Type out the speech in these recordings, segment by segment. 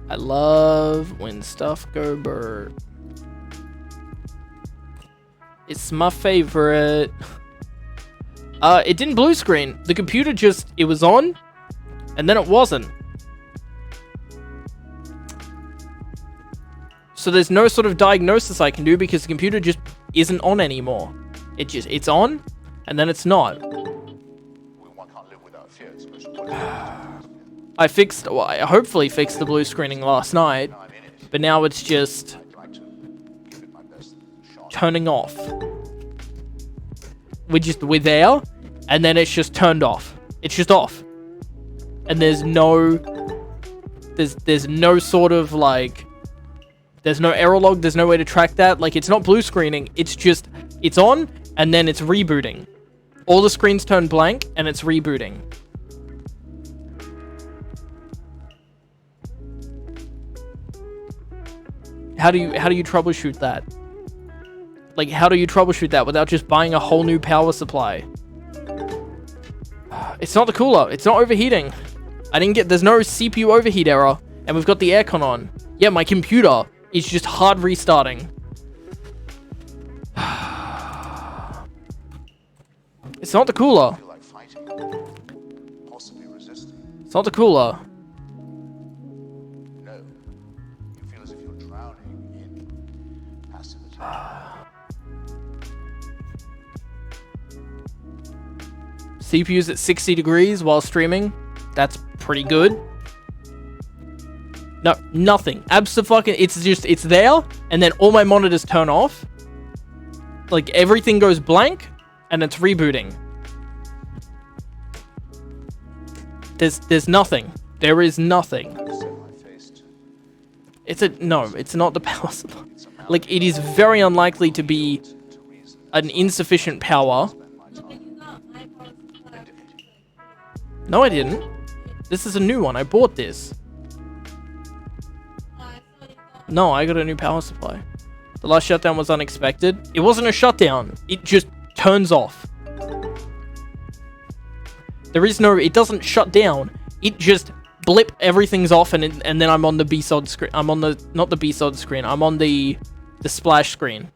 I love when stuff go burr. It's my favorite. It didn't blue screen. The computer just, it was on, and then it wasn't. So there's no sort of diagnosis I can do because the computer just isn't on anymore. It's on, and then it's not. I hopefully fixed the blue screening last night, but now it's just turning off. We're there, and then it's just turned off. It's just off. And there's no sort of like, there's no error log, there's no way to track that. Like, it's not blue screening, it's just, it's on, and then it's rebooting. All the screens turn blank, and it's rebooting. How do you troubleshoot that? Like, how do you troubleshoot that without just buying a whole new power supply? It's not the cooler. It's not overheating. There's no CPU overheat error, and we've got the aircon on. Yeah, my computer is just hard restarting. It's not the cooler. It's not the cooler. CPU's at 60 degrees while streaming. That's pretty good. No, nothing. Abso-fucking, it's there, and then all my monitors turn off. Like, everything goes blank, and it's rebooting. There's nothing. There is nothing. No, it's not the power supply. Like, it is very unlikely to be an insufficient power. No, I didn't. This is a new one. I bought this. No, I got a new power supply. The last shutdown was unexpected. It wasn't a shutdown. It just turns off. It doesn't shut down. It just blip, everything's off, and then I'm on the BSOD screen. I'm on not the BSOD screen. I'm on the splash screen.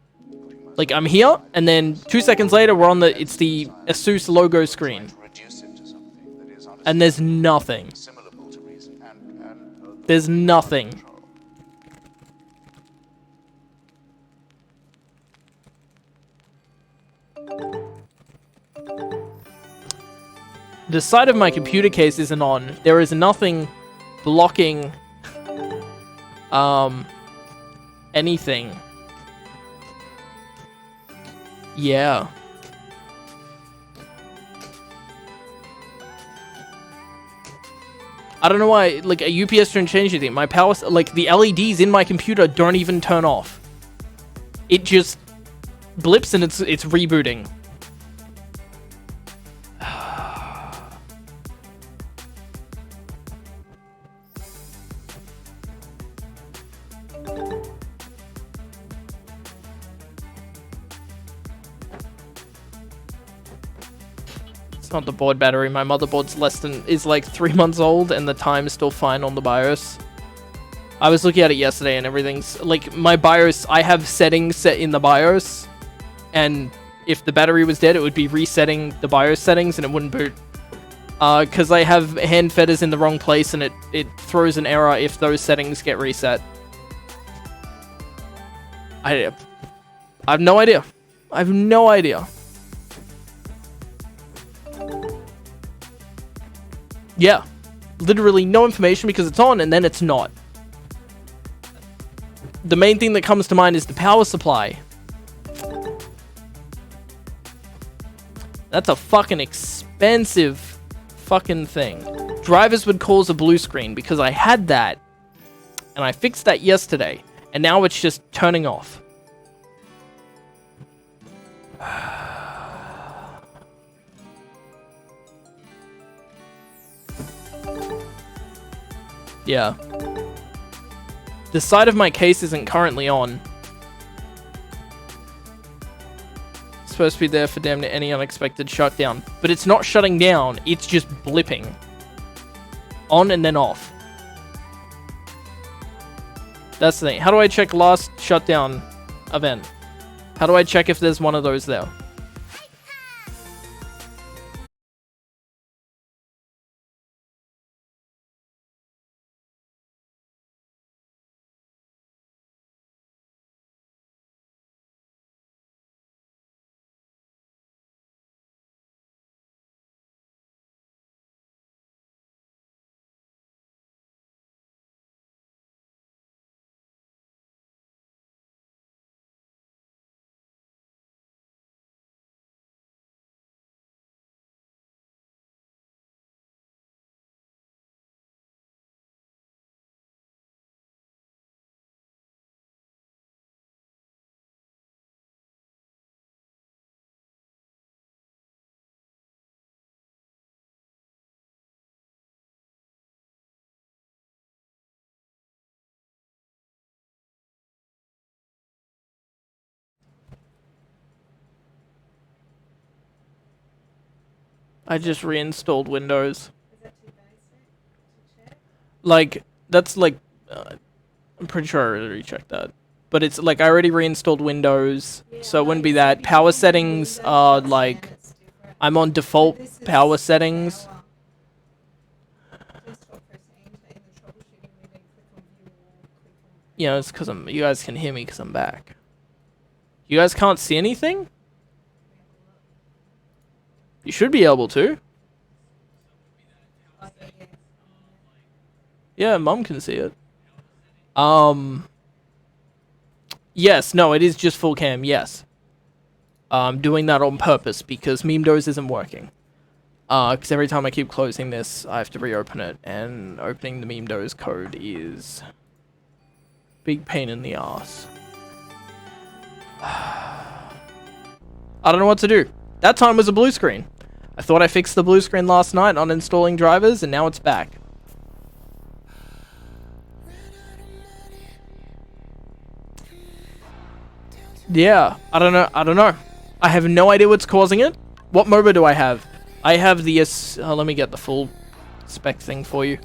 Like, I'm here, and then 2 seconds later, it's the ASUS logo screen. And there's nothing. There's nothing. The side of my computer case isn't on. There is nothing blocking anything. Yeah. I don't know why, like, a UPS didn't change anything. My power, like, the LEDs in my computer don't even turn off. It just blips and it's rebooting. It's not the board battery. My motherboard's is like 3 months old, and the time is still fine on the BIOS. I was looking at it yesterday, and everything's like, my BIOS. I have settings set in the BIOS, and if the battery was dead, it would be resetting the BIOS settings, and it wouldn't boot. Because I have hand fetters in the wrong place, and it throws an error if those settings get reset. I have no idea. I have no idea. Yeah, literally no information because it's on and then it's not. The main thing that comes to mind is the power supply. That's a fucking expensive fucking thing. Drivers would cause a blue screen because I had that and I fixed that yesterday and now it's just turning off. Yeah. The side of my case isn't currently on. It's supposed to be there for damn near any unexpected shutdown. But it's not shutting down, it's just blipping. On and then off. That's the thing. How do I check last shutdown event? How do I check if there's one of those there? I just reinstalled Windows. Like, that's like... I'm pretty sure I already checked that. But it's like, I already reinstalled Windows, so it wouldn't be that. Power settings are like... I'm on default power settings. Yeah, it's because you guys can hear me because I'm back. You guys can't see anything? You should be able to. Yeah, Mum can see it. Yes, no, it is just full cam, yes. I'm doing that on purpose because Memedos isn't working. Because every time I keep closing this, I have to reopen it, and opening the Memedos code is... big pain in the ass. I don't know what to do. That time was a blue screen. I thought I fixed the blue screen last night on installing drivers, and now it's back. Yeah, I don't know. I have no idea what's causing it. What MOBA do I have? I have the... let me get the full spec thing for you.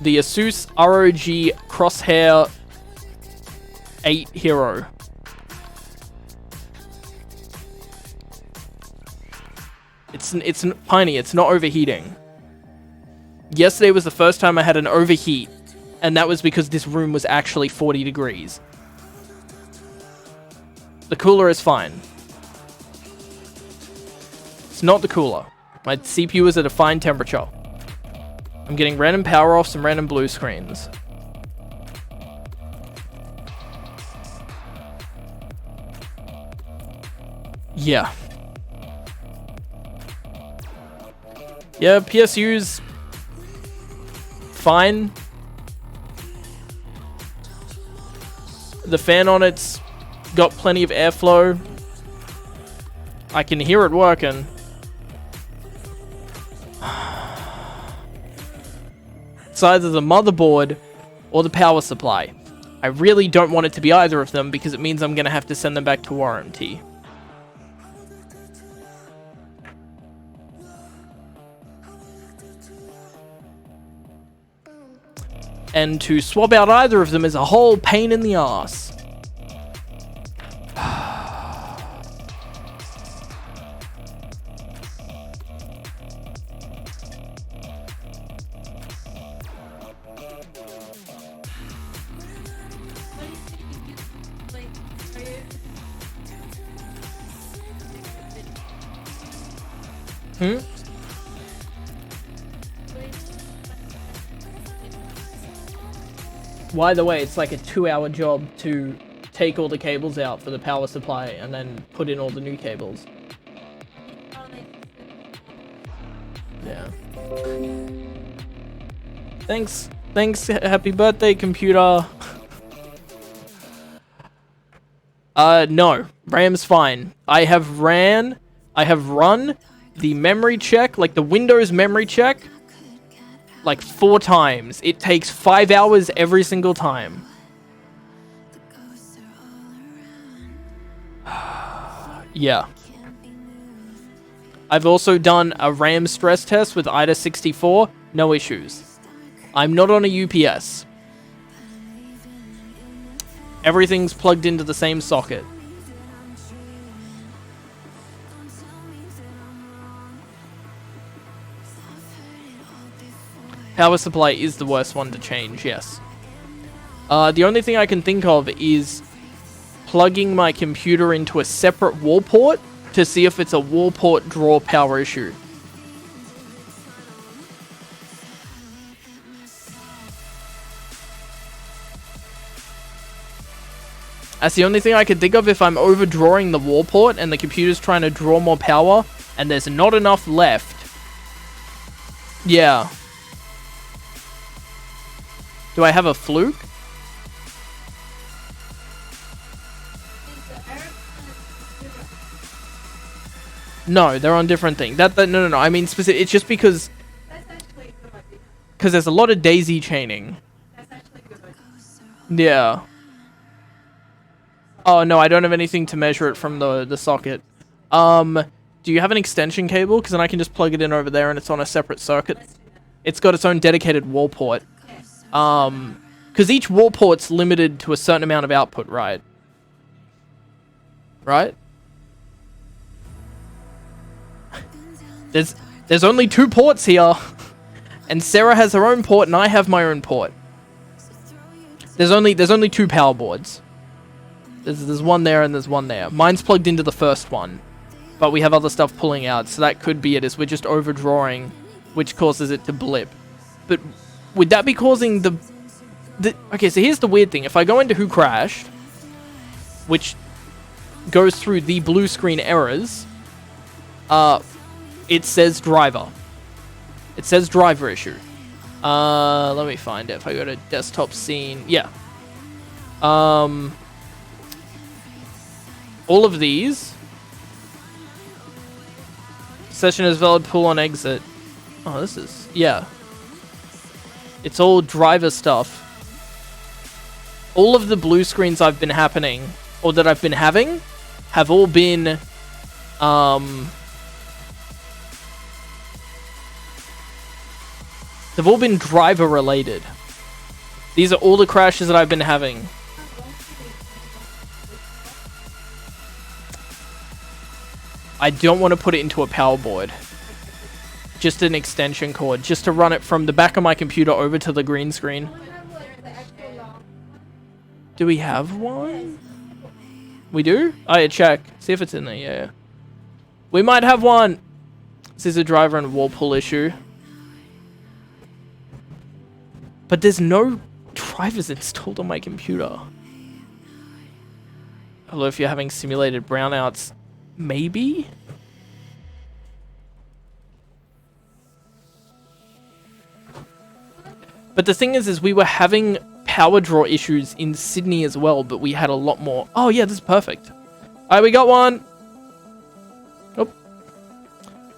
The Asus ROG Crosshair 8 Hero. It's Piney, it's not overheating. Yesterday was the first time I had an overheat, and that was because this room was actually 40 degrees. The cooler is fine. It's not the cooler. My CPU is at a fine temperature. I'm getting random power offs and random blue screens. Yeah. Yeah, PSU's fine. The fan on it's got plenty of airflow. I can hear it working. It's either the motherboard or the power supply. I really don't want it to be either of them because it means I'm going to have to send them back to warranty. And to swap out either of them is a whole pain in the ass. By the way, it's like a 2-hour job to take all the cables out for the power supply and then put in all the new cables. Yeah. Thanks, happy birthday, computer. No, RAM's fine. I have run the memory check, like the Windows memory check, like 4 times. It takes 5 hours every single time. Yeah. I've also done a RAM stress test with IDA 64. No issues. I'm not on a UPS. Everything's plugged into the same socket. Power supply is the worst one to change, yes. The only thing I can think of is plugging my computer into a separate wall port to see if it's a wall port draw power issue. That's the only thing I can think of if I'm overdrawing the wall port and the computer's trying to draw more power and there's not enough left. Yeah. Do I have a fluke? No, they're on different things. No. I mean, specific. It's just because there's a lot of daisy chaining. Yeah. Oh no, I don't have anything to measure it from the socket. Do you have an extension cable? Because then I can just plug it in over there and it's on a separate circuit. It's got its own dedicated wall port. Because each wall port's limited to a certain amount of output, right? Right? There's only 2 ports here. And Sarah has her own port and I have my own port. There's only 2 power boards. There's one there and there's one there. Mine's plugged into the first one. But we have other stuff pulling out, so that could be it, is we're just overdrawing, which causes it to blip. But would that be causing the... Okay, so here's the weird thing. If I go into Who Crashed, which goes through the blue screen errors, it says driver. It says driver issue. Let me find it. If I go to desktop scene, yeah. All of these. Session is valid, pull on exit. Oh, this is, yeah. It's all driver stuff. All of the blue screens I've been happening, or that I've been having, have all been, they've all been driver related. These are all the crashes that I've been having. I don't want to put it into a power board. Just an extension cord, just to run it from the back of my computer over to the green screen. Do we have one? We do? Oh yeah, check. See if it's in there, yeah. We might have one! This is a driver and wall pull issue. But there's no drivers installed on my computer. Hello, if you're having simulated brownouts. Maybe? But the thing is we were having power draw issues in Sydney as well, but we had a lot more. Oh yeah, this is perfect. Alright, we got one. Oh.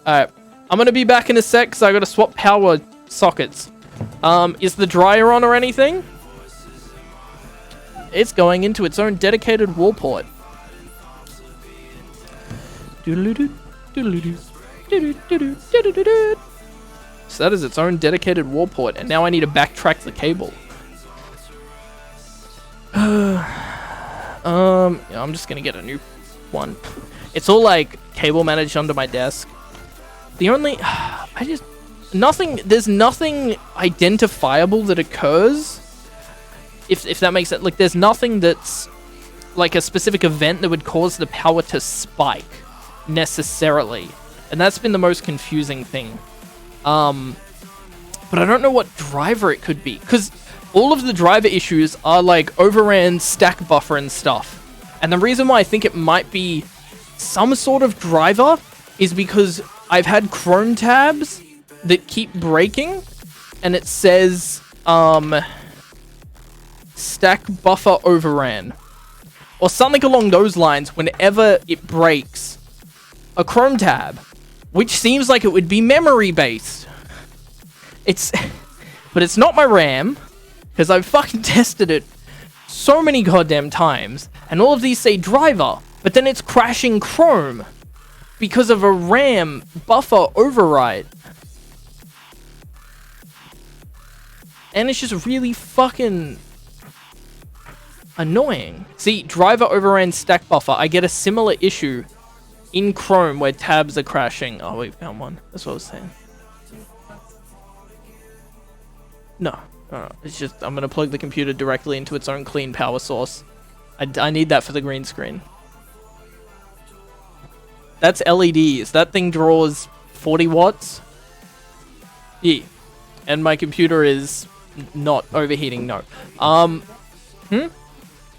Alright. I'm gonna be back in a sec because I gotta swap power sockets. Is the dryer on or anything? It's going into its own dedicated wall port. So that is its own dedicated wall port, and now I need to backtrack the cable. Yeah, I'm just gonna get a new one. It's all like cable managed under my desk. The only, there's nothing identifiable that occurs. If that makes sense, like there's nothing that's like a specific event that would cause the power to spike necessarily, and that's been the most confusing thing. But I don't know what driver it could be, because all of the driver issues are like overran stack buffer and stuff. And the reason why I think it might be some sort of driver is because I've had Chrome tabs that keep breaking, and it says stack buffer overran or something along those lines whenever it breaks a Chrome tab, which seems like it would be memory based. But it's not my RAM, because I've fucking tested it so many goddamn times, and all of these say driver, But then it's crashing Chrome because of a RAM buffer override. And it's just really fucking annoying. See, driver overran stack buffer. I get a similar issue in Chrome where tabs are crashing. Oh, we found one. That's what I was saying. No. It's just, I'm going to plug the computer directly into its own clean power source. I need that for the green screen. That's LEDs. That thing draws 40 watts. Yeah. And my computer is not overheating, no.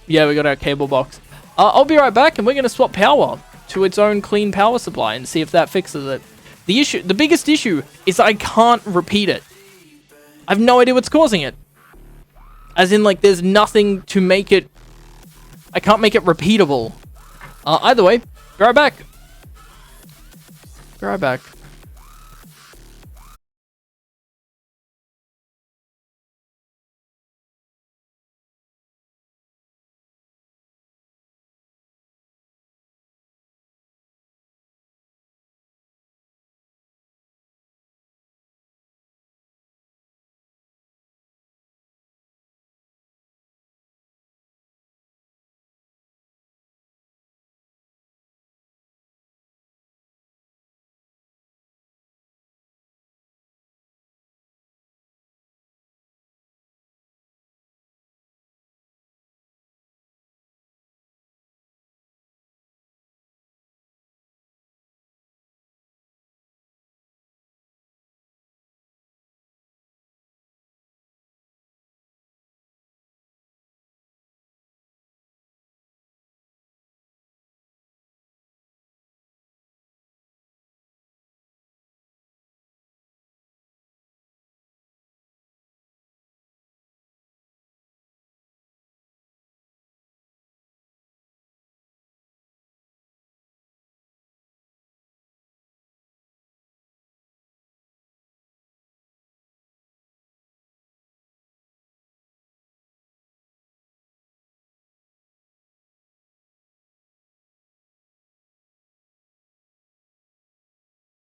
Yeah, we got our cable box. I'll be right back, and we're going to swap power to its own clean power supply and see if that fixes it. The biggest issue is I can't repeat it. I have no idea what's causing it. As in, like, there's nothing to make it... I can't make it repeatable. Either way, be right back. Be right back.